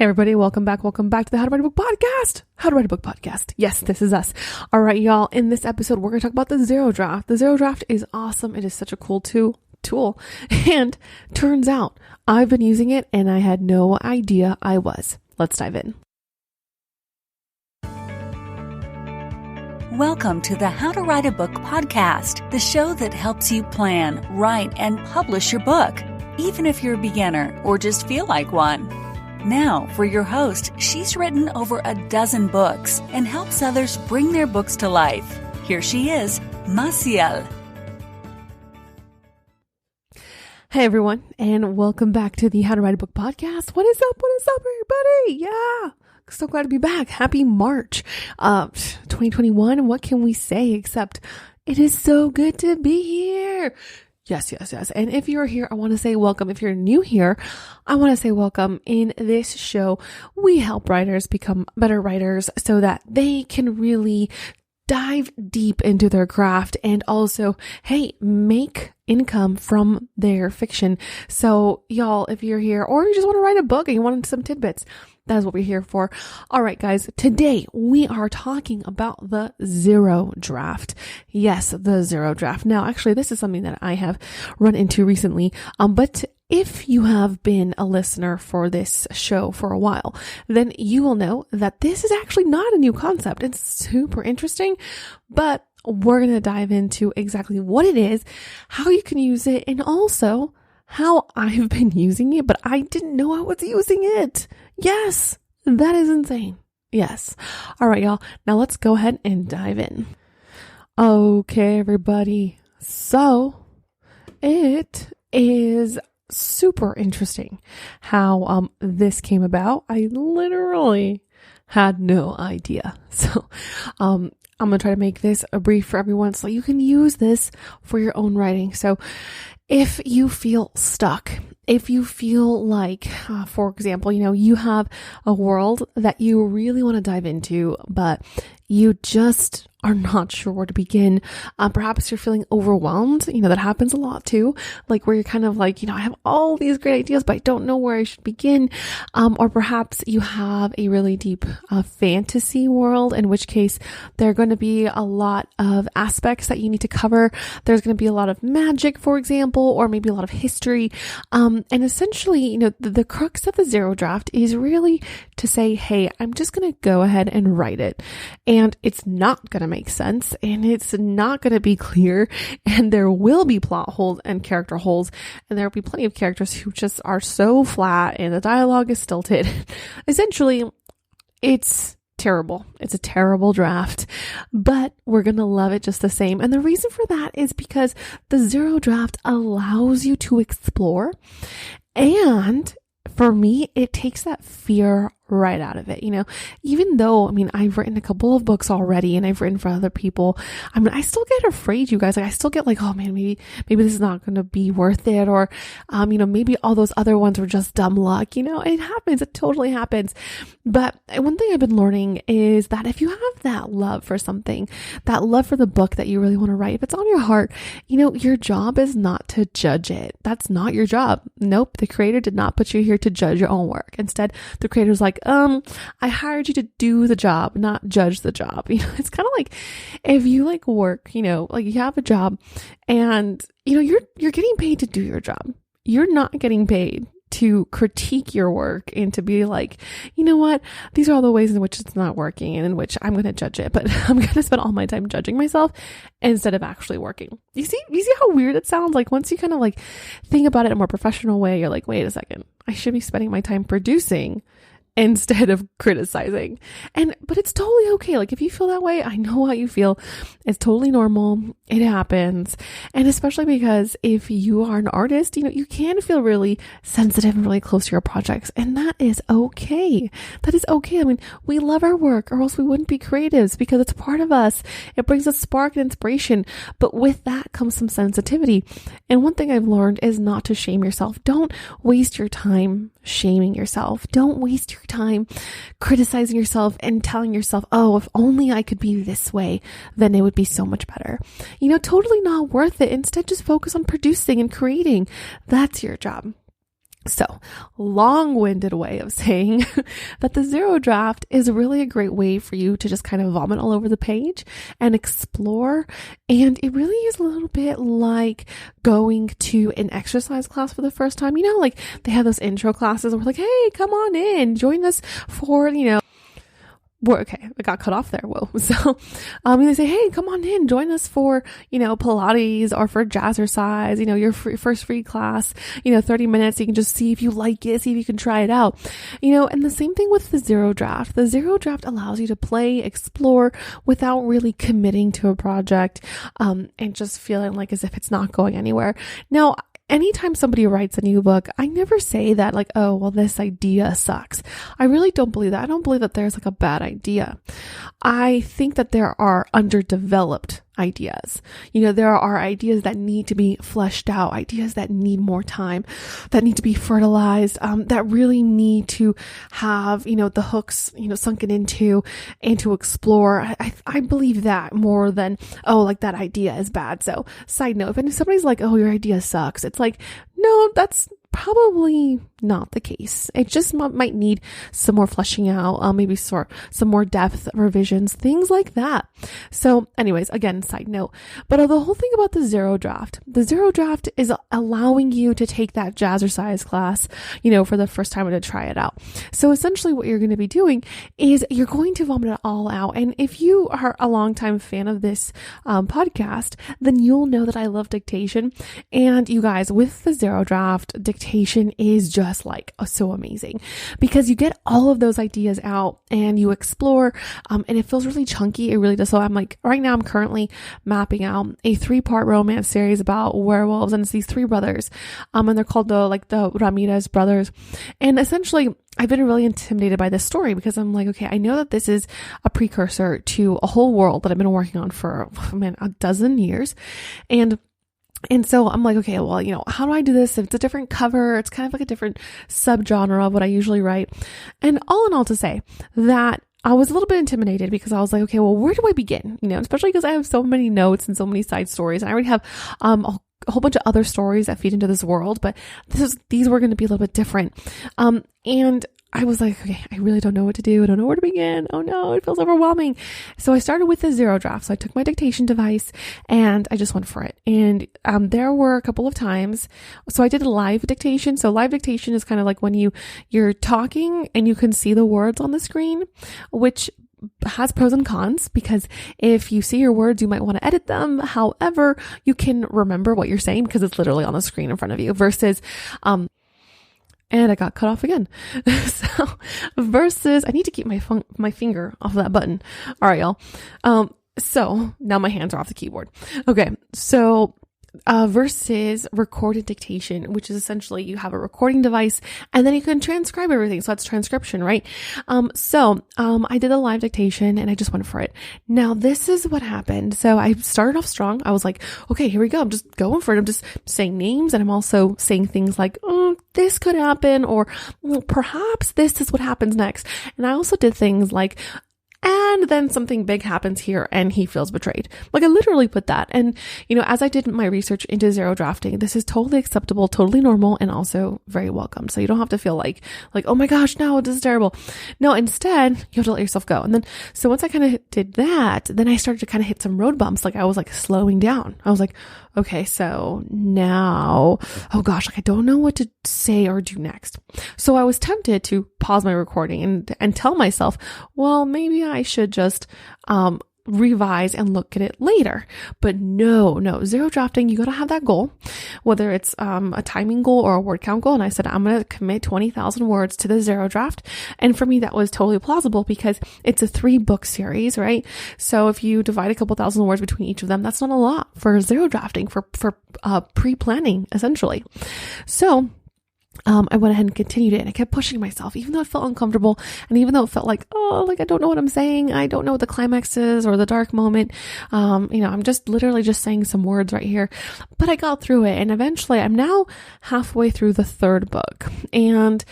Hey everybody, welcome back to the How to Write a Book podcast. How to Write a Book podcast. Yes, this is us. All right, y'all. In this episode, we're going to talk about the zero draft. The zero draft is awesome. It is such a cool tool. And turns out I've been using it and I had no idea I was. Let's dive in. Welcome to the How to Write a Book podcast, the show that helps you plan, write, and publish your book, even if you're a beginner or just feel like one. Now, for your host, she's written over a dozen books and helps others bring their books to life. Here she is, Maciel. Hey everyone, and welcome back to the How to Write a Book podcast. What is up, everybody? Yeah, so glad to be back. Happy March 2021. What can we say except it is so good to be here. Yes. And if you're here, I want to say welcome. If you're new here, I want to say welcome. In this show, we help writers become better writers so that they can really dive deep into their craft and also, hey, make income from their fiction. So y'all, if you're here or you just want to write a book and you want some tidbits, that is what we're here for. All right, guys, today we are talking about the zero draft. Yes, the zero draft. Now, actually, this is something that I have run into recently. But if you have been a listener for this show for a while, then you will know that this is actually not a new concept. It's super interesting, but we're going to dive into exactly what it is, how you can use it, and also how I've been using it, but I didn't know I was using it. Yes, that is insane. Yes. All right, y'all. Now let's go ahead and dive in. Okay, everybody. So it is super interesting how this came about. I literally had no idea. So I'm going to try to make this a brief for everyone so you can use this for your own writing. So if you feel stuck, if you feel like, for example, you have a world that you really want to dive into, but you just are not sure where to begin. Perhaps you're feeling overwhelmed. That happens a lot too. Like where you're kind of like, I have all these great ideas, but I don't know where I should begin. Or perhaps you have a really deep fantasy world, in which case there are going to be a lot of aspects that you need to cover. There's going to be a lot of magic, for example, or maybe a lot of history. And essentially, the crux of the zero draft is really to say, hey, I'm just going to go ahead and write it. And it's not going to make sense, and it's not going to be clear, and there will be plot holes and character holes, and there will be plenty of characters who just are so flat and the dialogue is stilted. Essentially, it's terrible. It's a terrible draft, but we're going to love it just the same. And the reason for that is because the zero draft allows you to explore, and for me, it takes that fear right out of it. Even though, I've written a couple of books already and I've written for other people. I still get afraid, you guys. Like, I still get like, oh man, maybe this is not going to be worth it. Or, maybe all those other ones were just dumb luck. It happens. It totally happens. But one thing I've been learning is that if you have that love for something, that love for the book that you really want to write, if it's on your heart, your job is not to judge it. That's not your job. Nope. The creator did not put you here to judge your own work. Instead, the creator's like, I hired you to do the job, not judge the job. It's kind of like if you like work, like you have a job and, you're getting paid to do your job. You're not getting paid to critique your work and to be like, what? These are all the ways in which it's not working and in which I'm going to judge it, but I'm going to spend all my time judging myself instead of actually working. You see how weird it sounds? Like once you kind of like think about it in a more professional way, you're like, wait a second, I should be spending my time producing instead of criticizing. But it's totally okay. Like if you feel that way, I know how you feel. It's totally normal. It happens. And especially because if you are an artist, you can feel really sensitive and really close to your projects. And that is okay. That is okay. We love our work or else we wouldn't be creatives because it's part of us. It brings us spark and inspiration. But with that comes some sensitivity. And one thing I've learned is not to shame yourself. Don't waste your time shaming yourself. Don't waste your time criticizing yourself and telling yourself, oh, if only I could be this way, then it would be so much better. Totally not worth it. Instead, just focus on producing and creating. That's your job. So, long-winded way of saying that the zero draft is really a great way for you to just kind of vomit all over the page and explore. And it really is a little bit like going to an exercise class for the first time. You know, like they have those intro classes where we're like, hey, come on in, join us for, okay, I got cut off there. Whoa. So, they say, hey, come on in, join us for, Pilates or for Jazzercise, your first free class, 30 minutes. You can just see if you like it, see if you can try it out, and the same thing with the zero draft. The zero draft allows you to play, explore without really committing to a project, and just feeling like as if it's not going anywhere. Now, anytime somebody writes a new book, I never say that like, oh, well, this idea sucks. I really don't believe that. I don't believe that there's like a bad idea. I think that there are underdeveloped ideas. There are ideas that need to be fleshed out, ideas that need more time, that need to be fertilized, that really need to have, the hooks, sunken into and to explore. I believe that more than, oh, like that idea is bad. So side note, if somebody's like, oh, your idea sucks, it's like, no, that's probably not the case. It just might need some more fleshing out, maybe some more depth revisions, things like that. So anyways, again, side note, but the whole thing about the zero draft is allowing you to take that Jazzercise class, for the first time and to try it out. So essentially what you're going to be doing is you're going to vomit it all out. And if you are a longtime fan of this podcast, then you'll know that I love dictation. And you guys, with the zero draft, dictation is just like so amazing because you get all of those ideas out and you explore, and it feels really chunky. It really does. So I'm like, right now I'm currently mapping out a 3-part romance series about werewolves, and it's these 3 brothers, and they're called the Ramirez brothers. And essentially I've been really intimidated by this story because I'm like, okay, I know that this is a precursor to a whole world that I've been working on for, a dozen years. And so I'm like, okay, well, how do I do this? If it's a different cover, it's kind of like a different subgenre of what I usually write. And all in all to say that I was a little bit intimidated because I was like, okay, well, where do I begin? Especially because I have so many notes and so many side stories. And I already have, a whole bunch of other stories that feed into this world, but these were going to be a little bit different. And I was like, okay, I really don't know what to do. I don't know where to begin. Oh no, it feels overwhelming. So I started with the zero draft. So I took my dictation device and I just went for it. And there were a couple of times. So I did a live dictation. So live dictation is kind of like when you're talking and you can see the words on the screen, which has pros and cons, because if you see your words, you might want to edit them. However, you can remember what you're saying because it's literally on the screen in front of you versus, and I got cut off again. So versus, I need to keep my finger off of that button. All right, y'all. So now my hands are off the keyboard. Okay. So, versus recorded dictation, which is essentially you have a recording device and then you can transcribe everything. So that's transcription, right? I did a live dictation and I just went for it. Now this is what happened. So I started off strong. I was like, okay, here we go. I'm just going for it. I'm just saying names and I'm also saying things like, oh, this could happen, or perhaps this is what happens next. And I also did things like, and then something big happens here and he feels betrayed. Like I literally put that. And, as I did my research into zero drafting, this is totally acceptable, totally normal, and also very welcome. So you don't have to feel like, oh my gosh, no, this is terrible. No, instead you have to let yourself go. And then, so once I kind of did that, then I started to kind of hit some road bumps. Like I was like slowing down. I was like, okay, so now, oh gosh, I don't know what to say or do next. So I was tempted to pause my recording and tell myself, well, maybe I should just, revise and look at it later. But no, zero drafting, you got to have that goal, whether it's a timing goal or a word count goal. And I said, I'm going to commit 20,000 words to the zero draft. And for me, that was totally plausible because it's a 3-book series, right? So if you divide a couple thousand words between each of them, that's not a lot for zero drafting, for pre-planning essentially. So I went ahead and continued it, and I kept pushing myself, even though it felt uncomfortable. And even though it felt like, I don't know what I'm saying. I don't know what the climax is or the dark moment. I'm just literally just saying some words right here, but I got through it. And eventually I'm now halfway through the 3rd book. And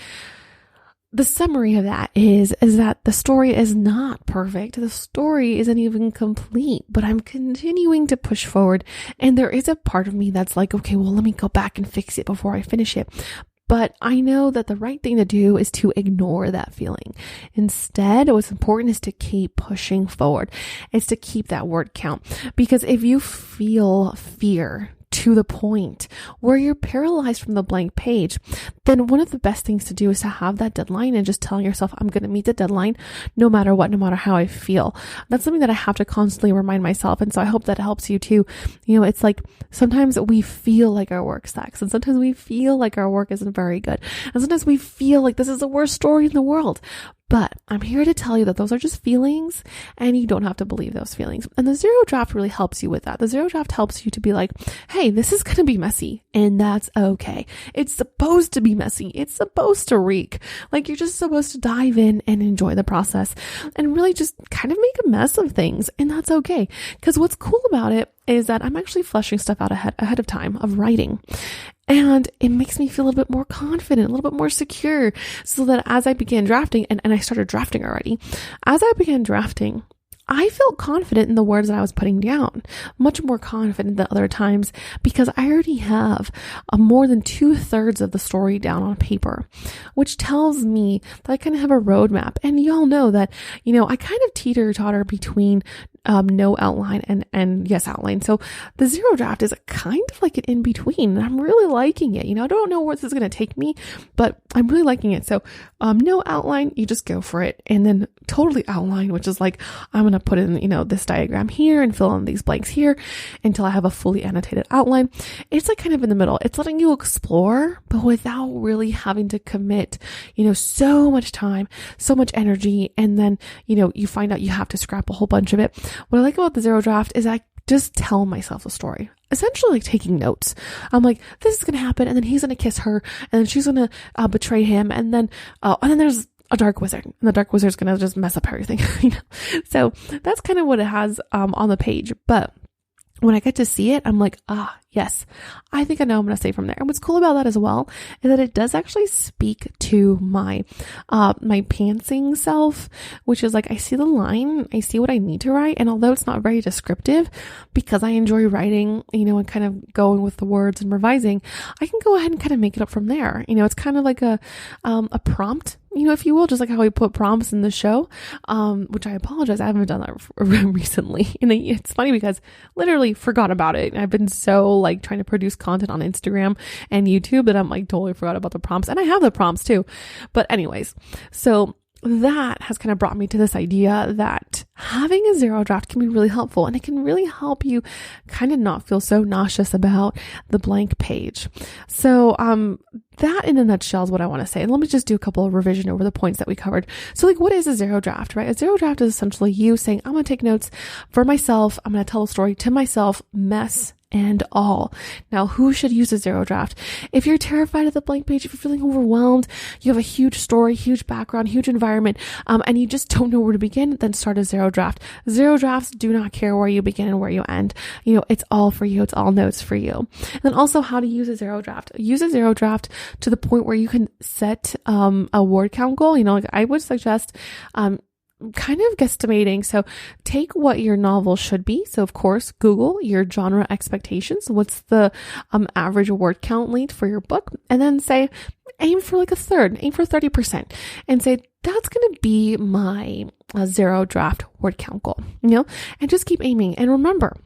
the summary of that is that the story is not perfect. The story isn't even complete, but I'm continuing to push forward. And there is a part of me that's like, okay, well, let me go back and fix it before I finish it. But I know that the right thing to do is to ignore that feeling. Instead, what's important is to keep pushing forward. It's to keep that word count. Because if you feel fear to the point where you're paralyzed from the blank page, then one of the best things to do is to have that deadline and just telling yourself, I'm going to meet the deadline no matter what, no matter how I feel. That's something that I have to constantly remind myself. And so I hope that helps you too. It's like sometimes we feel like our work sucks, and sometimes we feel like our work isn't very good. And sometimes we feel like this is the worst story in the world. But I'm here to tell you that those are just feelings, and you don't have to believe those feelings. And the zero draft really helps you with that. The zero draft helps you to be like, hey, this is going to be messy, and that's okay. It's supposed to be messy. It's supposed to reek. Like, you're just supposed to dive in and enjoy the process and really just kind of make a mess of things. And that's okay. Because what's cool about it is that I'm actually fleshing stuff out ahead of time of writing. And it makes me feel a little bit more confident, a little bit more secure, so that as I began drafting, and I started drafting already, as I began drafting, I felt confident in the words that I was putting down, much more confident than other times, because I already have more than 2/3 of the story down on paper, which tells me that I kind of have a roadmap. And y'all know that, I kind of teeter-totter between no outline and yes outline. So the zero draft is a kind of like an in between, and I'm really liking it. I don't know where this is going to take me, but I'm really liking it. So no outline, you just go for it. And then totally outline, which is like, I'm going to put in, this diagram here and fill in these blanks here until I have a fully annotated outline. It's like kind of in the middle. It's letting you explore, but without really having to commit, so much time, so much energy. And then, you find out you have to scrap a whole bunch of it. What I like about the zero draft is I just tell myself a story, essentially like taking notes. I'm like, this is going to happen, and then he's going to kiss her, and then she's going to betray him, and then there's a dark wizard, and the dark wizard's going to just mess up everything. So that's kind of what it has on the page. But when I get to see it, I'm like, yes, I think I know I'm going to say from there. And what's cool about that as well is that it does actually speak to my pantsing self, which is like, I see the line, I see what I need to write. And although it's not very descriptive, because I enjoy writing, and kind of going with the words and revising, I can go ahead and kind of make it up from there. It's kind of like a prompt, if you will, just like how we put prompts in the show, which I apologize, I haven't done that recently. And it's funny because literally forgot about it. I've been so like trying to produce content on Instagram and YouTube that I'm like totally forgot about the prompts, and I have the prompts too. But anyways, so that has kind of brought me to this idea that having a zero draft can be really helpful, and it can really help you kind of not feel so nauseous about the blank page. So, that in a nutshell is what I want to say. And let me just do a couple of revision over the points that we covered. So like, what is a zero draft, right? A zero draft is essentially you saying, I'm going to take notes for myself. I'm going to tell a story to myself, mess and all. Now, who should use a zero draft? If you're terrified of the blank page, if you're feeling overwhelmed, you have a huge story, huge background, huge environment, and you just don't know where to begin, then start a zero draft. Zero drafts do not care where you begin and where you end. It's all for you. It's all notes for you. And then also how to use a zero draft. Use a zero draft to the point where you can set a word count goal. Like I would suggest kind of guesstimating. So take what your novel should be. So of course, Google your genre expectations. What's the average word count length for your book? And then say, aim for like a third, aim for 30%, and say, that's going to be my zero draft word count goal, and just keep aiming. And remember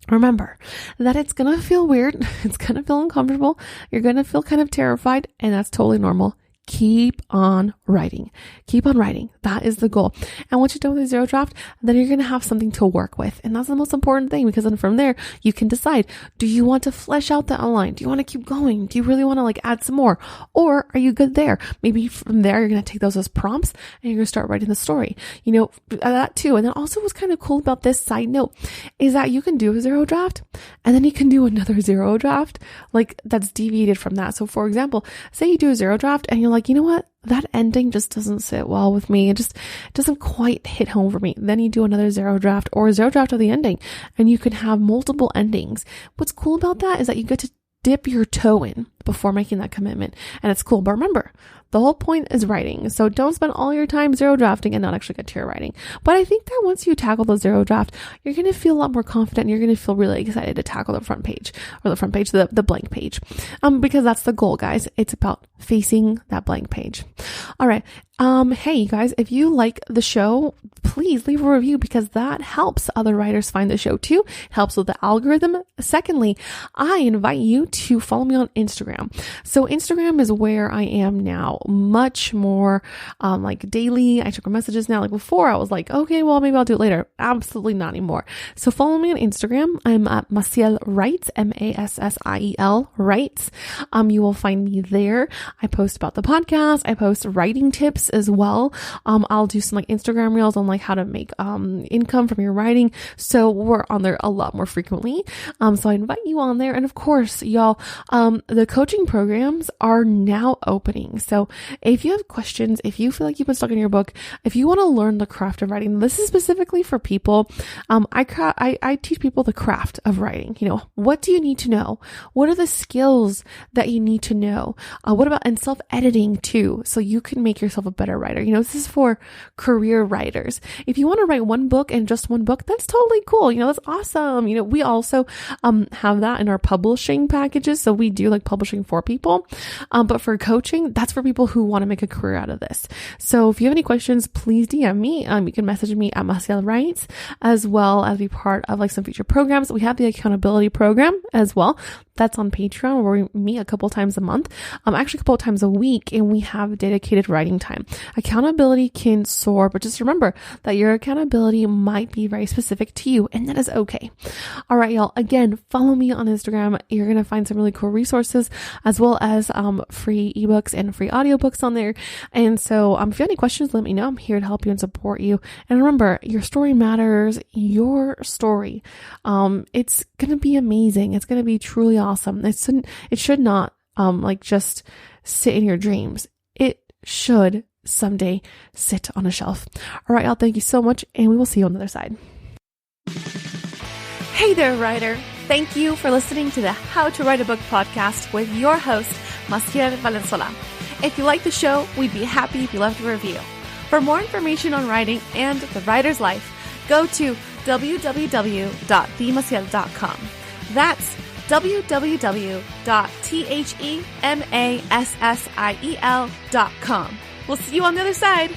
that it's going to feel weird. It's going to feel uncomfortable. You're going to feel kind of terrified, and that's totally normal. Keep on writing. Keep on writing. That is the goal. And once you're done with the zero draft, then you're going to have something to work with. And that's the most important thing, because then from there, you can decide, do you want to flesh out the outline? Do you want to keep going? Do you really want to like add some more? Or are you good there? Maybe from there, you're going to take those as prompts and you're going to start writing the story, that too. And then also what's kind of cool about this side note is that you can do a zero draft and then you can do another zero draft, like that's deviated from that. So for example, say you do a zero draft and you're like, you know what? That ending just doesn't sit well with me. It just doesn't quite hit home for me. Then you do another zero draft or a zero draft of the ending, and you can have multiple endings. What's cool about that is that you get to dip your toe in, before making that commitment. And it's cool. But remember, the whole point is writing. So don't spend all your time zero drafting and not actually get to your writing. But I think that once you tackle the zero draft, you're going to feel a lot more confident and you're going to feel really excited to tackle the blank page. Because that's the goal, guys. It's about facing that blank page. All right. Hey, you guys, if you like the show, please leave a review because that helps other writers find the show too. It helps with the algorithm. Secondly, I invite you to follow me on Instagram. So Instagram is where I am now, much more like daily. I check my messages now. Like before, I was like, okay, well, maybe I'll do it later. Absolutely not anymore. So follow me on Instagram. I'm at Massiel Writes, Massiel Writes. You will find me there. I post about the podcast. I post writing tips as well. I'll do some like Instagram reels on like how to make income from your writing. So we're on there a lot more frequently. So I invite you on there. And of course, y'all, the coaching programs are now opening. So if you have questions, if you feel like you've been stuck in your book, if you want to learn the craft of writing, this is specifically for people. I teach people the craft of writing. You know, what do you need to know? What are the skills that you need to know? What about, and self-editing too, so you can make yourself a better writer. You know, this is for career writers. If you want to write one book and just one book, that's totally cool. You know, that's awesome. You know, we also have that in our publishing packages. So we do like publishing for people. But for coaching, that's for people who want to make a career out of this. So if you have any questions, please DM me. You can message me at Massiel Writes, as well as be part of like some future programs. We have the accountability program as well. That's on Patreon, where we meet a couple times a month, actually a couple of times a week, and we have dedicated writing time. Accountability can soar, but just remember that your accountability might be very specific to you, and that is okay. All right, y'all. Again, follow me on Instagram. You're going to find some really cool resources, as well as free ebooks and free audiobooks on there. And so if you have any questions, let me know. I'm here to help you and support you. And remember, your story matters. Your story. It's going to be amazing. It's going to be truly awesome. It should not like just sit in your dreams. It should someday sit on a shelf. All right, y'all. Thank you so much, and we will see you on the other side. Hey there, writer. Thank you for listening to the How to Write a Book podcast with your host, Massiel Valenzuela. If you like the show, we'd be happy if you left a review. For more information on writing and the writer's life, go to www.themassiel.com. That's www.themassiel.com. We'll see you on the other side.